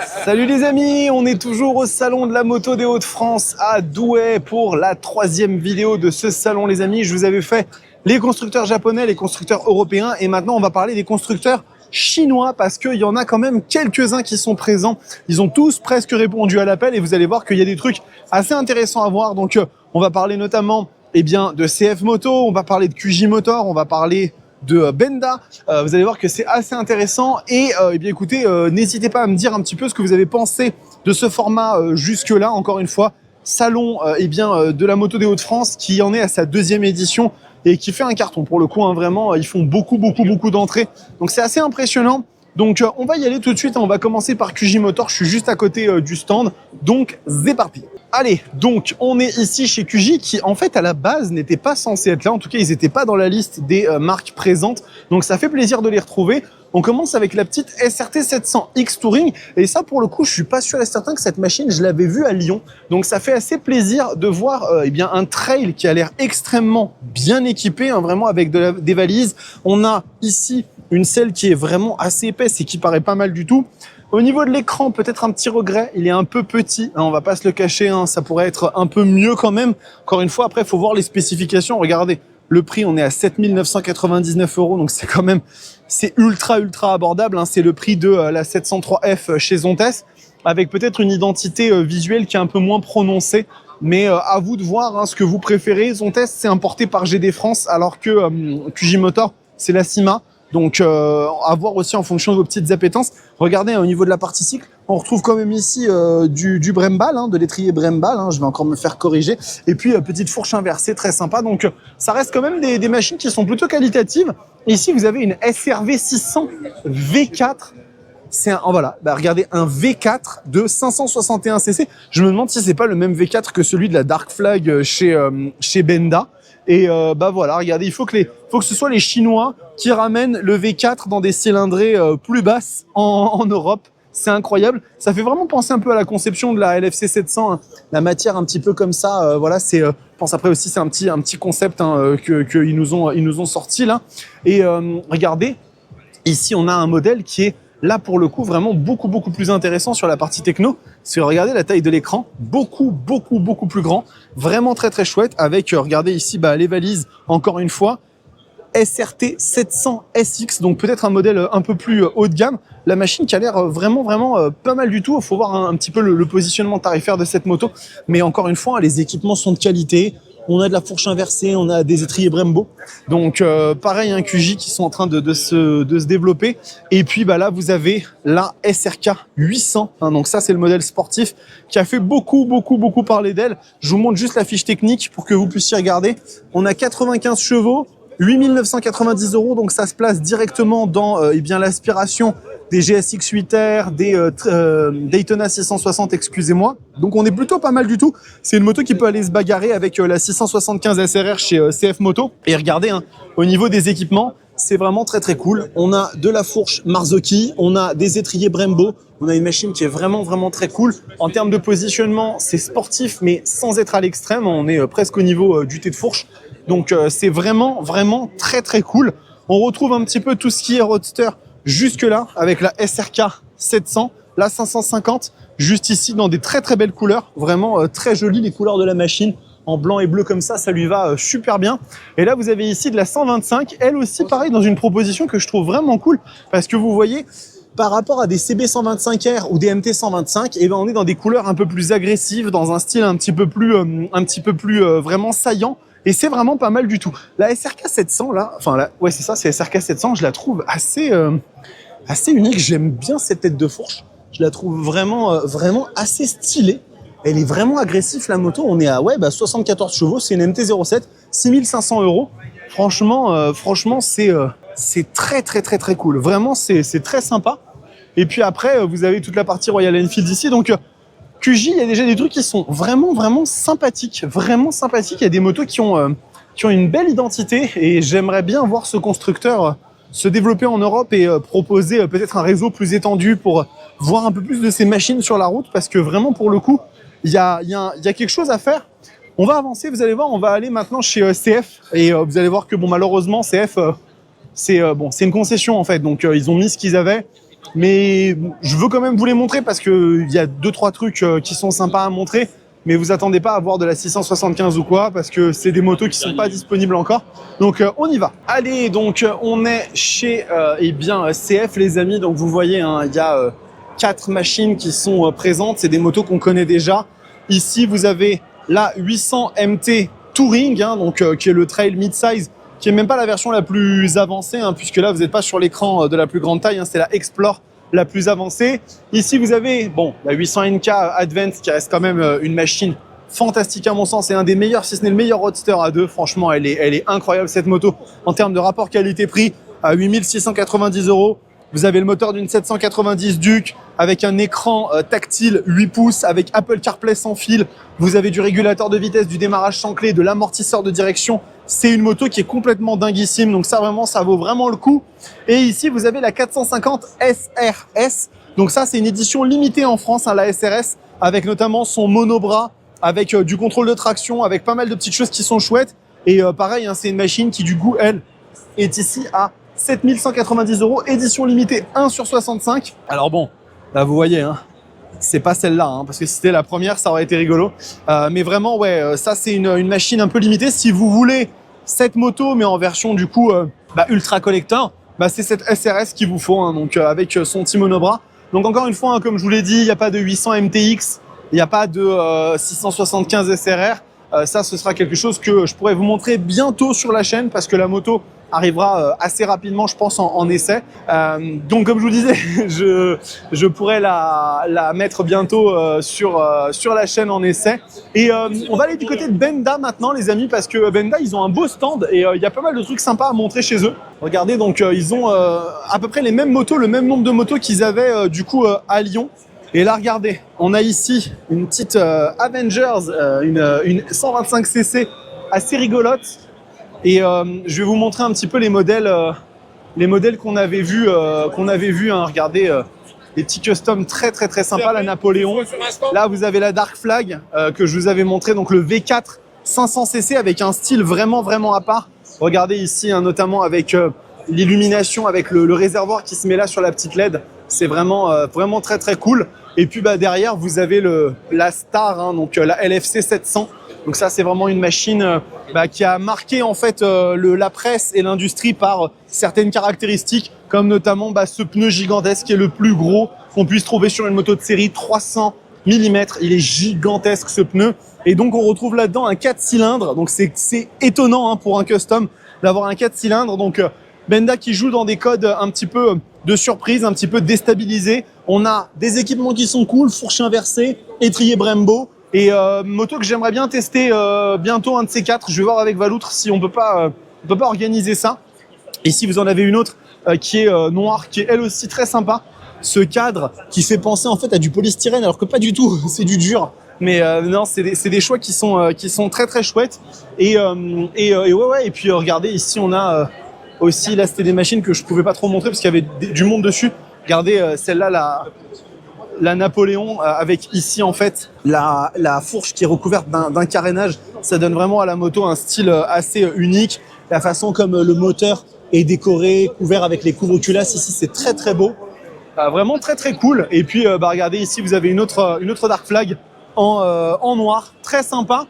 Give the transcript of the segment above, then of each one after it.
Salut les amis, on est toujours au salon de la moto des Hauts-de-France à Douai pour la 3e vidéo de ce salon les amis. Je vous avais fait les constructeurs japonais, les constructeurs européens et maintenant on va parler des constructeurs chinois parce qu'il y en a quand même quelques-uns qui sont présents. Ils ont tous presque répondu à l'appel et vous allez voir qu'il y a des trucs assez intéressants à voir. Donc on va parler notamment de CF Moto, on va parler de QJ Motor, on va parler de Benda. Vous allez voir que c'est assez intéressant et écoutez, n'hésitez pas à me dire un petit peu ce que vous avez pensé de ce format jusque-là. Encore une fois, salon de la moto des Hauts-de-France qui en est à sa 2e édition et qui fait un carton pour le coup, hein, vraiment, ils font beaucoup d'entrées. Donc c'est assez impressionnant. Donc on va y aller tout de suite, on va commencer par QJ Motor, je suis juste à côté du stand, donc c'est parti. Allez, donc on est ici chez QJ qui en fait à la base n'était pas censé être là, en tout cas ils n'étaient pas dans la liste des marques présentes, donc ça fait plaisir de les retrouver. On commence avec la petite SRT 700X Touring et ça pour le coup je suis pas sûr et certain que cette machine je l'avais vue à Lyon, donc ça fait assez plaisir de voir un trail qui a l'air extrêmement bien équipé, hein, vraiment avec des valises. On a ici une selle qui est vraiment assez épaisse et qui paraît pas mal du tout. Au niveau de l'écran, peut-être un petit regret, il est un peu petit, hein, on va pas se le cacher, hein, ça pourrait être un peu mieux quand même. Encore une fois, après, il faut voir les spécifications. Regardez, le prix, on est à 7 999 €, donc c'est quand même, c'est ultra abordable. Hein, c'est le prix de la 703F chez Zontes, avec peut-être une identité visuelle qui est un peu moins prononcée. Mais à vous de voir hein, ce que vous préférez. Zontes, c'est importé par GD France, alors que QJ Motor, c'est la Cima. Donc, à voir aussi en fonction de vos petites appétences. Regardez, au niveau de la partie cycle, on retrouve quand même ici du Brembo, hein, de l'étrier Brembo. Hein, je vais encore me faire corriger. Et puis, petite fourche inversée, très sympa. Donc, ça reste quand même des machines qui sont plutôt qualitatives. Et ici, vous avez une SRV 600 V4. C'est regardez, un V4 de 561 cc. Je me demande si c'est pas le même V4 que celui de la Dark Flag chez Benda. Et voilà, regardez, il faut que ce soit les Chinois qui ramènent le V4 dans des cylindrées plus basses en Europe. C'est incroyable. Ça fait vraiment penser un peu à la conception de la LFC 700, hein. La matière un petit peu comme ça. Voilà, c'est. Je pense après aussi c'est un petit concept hein, que ils nous ont sorti là. Et regardez, ici on a un modèle qui est là pour le coup vraiment beaucoup plus intéressant sur la partie techno. Parce que regardez la taille de l'écran, beaucoup plus grand, vraiment très chouette. Avec regardez ici les valises encore une fois. SRT 700 SX, donc peut-être un modèle un peu plus haut de gamme. La machine qui a l'air vraiment pas mal du tout. Il faut voir un petit peu le positionnement tarifaire de cette moto. Mais encore une fois, les équipements sont de qualité. On a de la fourche inversée, on a des étriers Brembo. Donc pareil, un QJ qui sont en train de se développer. Et puis là, vous avez la SRK 800. Hein, donc ça, c'est le modèle sportif qui a fait beaucoup parler d'elle. Je vous montre juste la fiche technique pour que vous puissiez regarder. On a 95 chevaux. 8 990 €, donc ça se place directement dans l'aspiration des GSX 8R, des Daytona 660, excusez-moi. Donc on est plutôt pas mal du tout. C'est une moto qui peut aller se bagarrer avec la 675 SRR chez CF Moto. Et regardez, hein, au niveau des équipements, c'est vraiment très cool. On a de la fourche Marzocchi, on a des étriers Brembo, on a une machine qui est vraiment très cool. En termes de positionnement, c'est sportif, mais sans être à l'extrême. On est presque au niveau du thé de fourche. Donc c'est vraiment très cool. On retrouve un petit peu tout ce qui est roadster jusque là avec la SRK 700, la 550 juste ici dans des très belles couleurs, vraiment très jolies les couleurs de la machine en blanc et bleu comme ça lui va super bien. Et là vous avez ici de la 125, elle aussi pareil dans une proposition que je trouve vraiment cool parce que vous voyez par rapport à des CB 125R ou des MT 125, on est dans des couleurs un peu plus agressives, dans un style un petit peu plus vraiment saillant. Et c'est vraiment pas mal du tout. La SRK 700 là, ouais c'est ça, c'est SRK 700, je la trouve assez unique. J'aime bien cette tête de fourche. Je la trouve vraiment assez stylée. Elle est vraiment agressive la moto. On est à 74 chevaux, c'est une MT-07, 6500 €. Franchement, c'est très cool. Vraiment, c'est très sympa. Et puis après, vous avez toute la partie Royal Enfield ici. Donc QJ, il y a déjà des trucs qui sont vraiment sympathiques. Il y a des motos qui ont une belle identité et j'aimerais bien voir ce constructeur se développer en Europe et proposer peut-être un réseau plus étendu pour voir un peu plus de ces machines sur la route parce que vraiment pour le coup, il y a quelque chose à faire. On va avancer, vous allez voir, on va aller maintenant chez CF et vous allez voir que malheureusement CF c'est une concession en fait. Donc ils ont mis ce qu'ils avaient. Mais je veux quand même vous les montrer parce qu'il y a 2-3 trucs qui sont sympas à montrer. Mais vous attendez pas à voir de la 675 ou quoi, parce que c'est des motos qui sont pas disponibles encore. Donc on y va. Allez, donc on est chez eh bien CF les amis. Donc vous voyez, hein, il y a 4 machines qui sont présentes. C'est des motos qu'on connaît déjà. Ici vous avez la 800 MT Touring, hein, donc qui est le trail mid-size, qui est même pas la version la plus avancée, hein, puisque là vous n'êtes pas sur l'écran de la plus grande taille, hein, c'est la Explore la plus avancée. Ici vous avez bon la 800 NK Advance qui reste quand même une machine fantastique à mon sens, c'est un des meilleurs, si ce n'est le meilleur roadster à deux. Franchement elle est incroyable cette moto en termes de rapport qualité-prix. À 8690 €. Vous avez le moteur d'une 790 Duke avec un écran tactile 8 pouces avec Apple CarPlay sans fil. Vous avez du régulateur de vitesse, du démarrage sans clé, de l'amortisseur de direction. C'est une moto qui est complètement dinguissime. Donc ça vraiment, ça vaut vraiment le coup. Et ici, vous avez la 450 SRS. Donc ça, c'est une édition limitée en France, hein, la SRS, avec notamment son monobras, avec du contrôle de traction, avec pas mal de petites choses qui sont chouettes. Et pareil, hein, c'est une machine qui, du coup, elle, est ici à 7190 €, édition limitée 1/65. Alors bon, là vous voyez, hein, c'est pas celle-là, hein, parce que si c'était la première, ça aurait été rigolo. Mais vraiment, ouais, ça c'est une machine un peu limitée. Si vous voulez cette moto, mais en version du coup ultra collector, c'est cette SRS qu'il vous faut, hein, donc avec son petit monobras. Donc encore une fois, hein, comme je vous l'ai dit, il n'y a pas de 800 MTX, il n'y a pas de 675 SRR. Ça, ce sera quelque chose que je pourrais vous montrer bientôt sur la chaîne parce que la moto arrivera assez rapidement, je pense, en essai. Donc, comme je vous disais, je pourrais la mettre bientôt sur la chaîne en essai. Et on va aller du côté de Benda maintenant, les amis, parce que Benda, ils ont un beau stand et il y a pas mal de trucs sympas à montrer chez eux. Regardez, donc ils ont à peu près les mêmes motos, le même nombre de motos qu'ils avaient du coup à Lyon. Et là, regardez, on a ici une petite Avengers, une 125cc assez rigolote. Et je vais vous montrer un petit peu les modèles qu'on avait vus. Hein. Regardez, des petits customs très très très sympas, la Napoléon. Là, vous avez la Dark Flag que je vous avais montré, donc le V4 500cc avec un style vraiment vraiment à part. Regardez ici, hein, notamment avec l'illumination, avec le réservoir qui se met là sur la petite LED. C'est vraiment vraiment très très cool. Et puis derrière, vous avez la Star, hein, donc la LFC 700. Donc ça, c'est vraiment une machine qui a marqué en fait la presse et l'industrie par certaines caractéristiques, comme notamment ce pneu gigantesque qui est le plus gros qu'on puisse trouver sur une moto de série, 300 mm. Il est gigantesque ce pneu. Et donc on retrouve là-dedans un 4 cylindres. Donc c'est étonnant, hein, pour un custom d'avoir un 4 cylindres. Donc Benda qui joue dans des codes un petit peu de surprise, un petit peu déstabilisés. On a des équipements qui sont cool, fourche inversée, étrier Brembo. Et moto que j'aimerais bien tester bientôt, un de ces quatre. Je vais voir avec Valoutre si on peut pas organiser ça. Et si vous en avez une autre qui est noire, qui est elle aussi très sympa. Ce cadre qui fait penser en fait à du polystyrène, alors que pas du tout, c'est du dur. Mais non, c'est des choix qui sont très très chouettes. Et ouais. Et puis regardez, ici on a aussi, là c'était des machines que je pouvais pas trop montrer parce qu'il y avait du monde dessus. Regardez celle-là, la Napoléon, avec ici en fait la fourche qui est recouverte d'un carénage. Ça donne vraiment à la moto un style assez unique. La façon comme le moteur est décoré, couvert avec les couvre-culasses ici, c'est très très beau. Vraiment très très cool. Et puis regardez ici, vous avez une autre Dark Flag en noir, très sympa.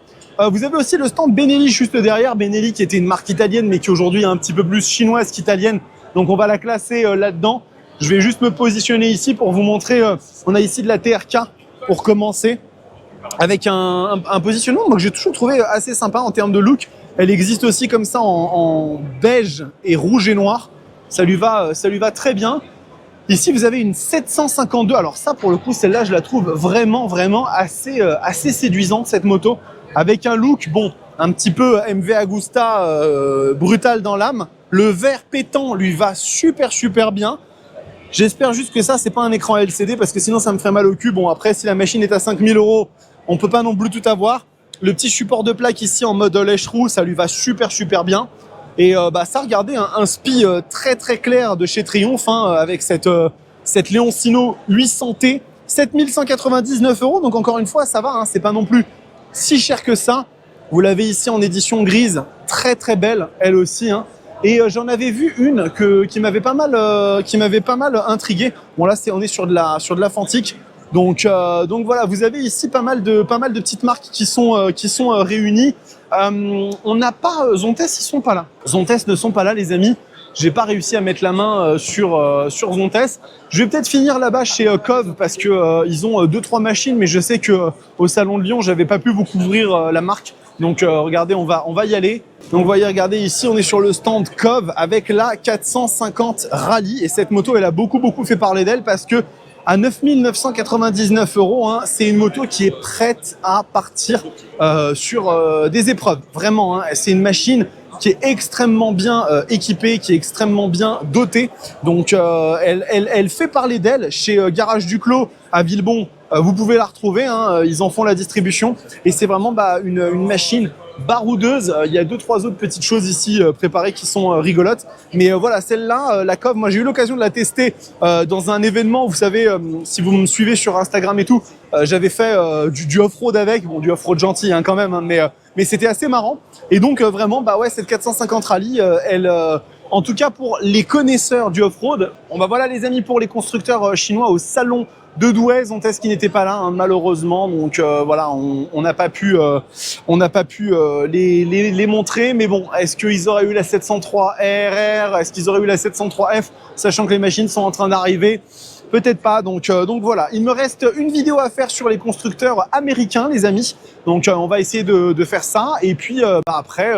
Vous avez aussi le stand Benelli juste derrière. Benelli qui était une marque italienne mais qui aujourd'hui est un petit peu plus chinoise qu'italienne. Donc on va la classer là-dedans. Je vais juste me positionner ici pour vous montrer. On a ici de la TRK pour commencer, avec un positionnement que j'ai toujours trouvé assez sympa en termes de look. Elle existe aussi comme ça en beige et rouge et noir. Ça lui va très bien. Ici, vous avez une 752. Alors ça, pour le coup, celle-là, je la trouve vraiment, vraiment assez séduisante, cette moto. Avec un look, bon, un petit peu MV Agusta, brutal dans l'âme. Le vert pétant lui va super, super bien. J'espère juste que ça, c'est pas un écran LCD parce que sinon, ça me ferait mal au cul. Bon, après, si la machine est à 5000 €, on peut pas non plus tout avoir. Le petit support de plaque ici en mode lèche-roue, ça lui va super, super bien. Et ça, regardez, un spi très, très clair de chez Triumph, hein, avec cette Leoncino 800T, 7199 €. Donc, encore une fois, ça va, hein, c'est pas non plus si cher que ça. Vous l'avez ici en édition grise, très, très belle, elle aussi, hein. Et j'en avais vu une qui m'avait pas mal intrigué. Bon là on est sur de l'Atlantique. Donc voilà, vous avez ici pas mal de petites marques qui sont réunies. On n'a pas Zontes, ils sont pas là. Zontes ne sont pas là, les amis. J'ai pas réussi à mettre la main sur Zontes. Je vais peut-être finir là-bas chez Cove parce que ils ont 2-3 machines, mais je sais que au salon de Lyon, j'avais pas pu vous couvrir la marque. Donc regardez, on va y aller. Donc vous voyez, regardez ici, on est sur le stand Cove avec la 450 Rally et cette moto, elle a beaucoup fait parler d'elle parce que à 9 999 €, hein, c'est une moto qui est prête à partir sur des épreuves. Vraiment, hein, c'est une machine qui est extrêmement bien équipée, qui est extrêmement bien dotée. Donc, elle fait parler d'elle chez Garage Duclos à Villebon. Vous pouvez la retrouver, hein, ils en font la distribution. Et c'est vraiment une machine baroudeuse. Il y a 2-3 autres petites choses ici préparées qui sont rigolotes. Mais voilà, celle-là, la Cove, moi j'ai eu l'occasion de la tester dans un événement. Vous savez, si vous me suivez sur Instagram et tout, j'avais fait du off-road avec. Bon, du off-road gentil hein, quand même, hein, mais c'était assez marrant. Et donc vraiment, bah ouais, cette 450 Rally, en tout cas pour les connaisseurs du off-road. Bon bah voilà les amis, pour les constructeurs chinois au salon de Douai, Zontes qui n'était pas là hein, malheureusement, donc voilà, on n'a pas pu les montrer, mais bon, est-ce qu'ils auraient eu la 703 RR, est-ce qu'ils auraient eu la 703F, sachant que les machines sont en train d'arriver? Peut-être pas, donc voilà. Il me reste une vidéo à faire sur les constructeurs américains, les amis. Donc on va essayer de faire ça. Et puis après,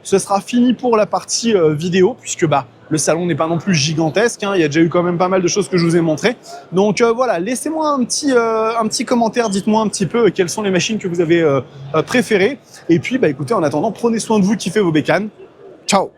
ce sera fini pour la partie vidéo, puisque le salon n'est pas non plus gigantesque. Hein. Il y a déjà eu quand même pas mal de choses que je vous ai montrées. Donc voilà, laissez-moi un petit commentaire. Dites-moi un petit peu quelles sont les machines que vous avez préférées. Et puis écoutez, en attendant, prenez soin de vous, kiffez vos bécanes. Ciao!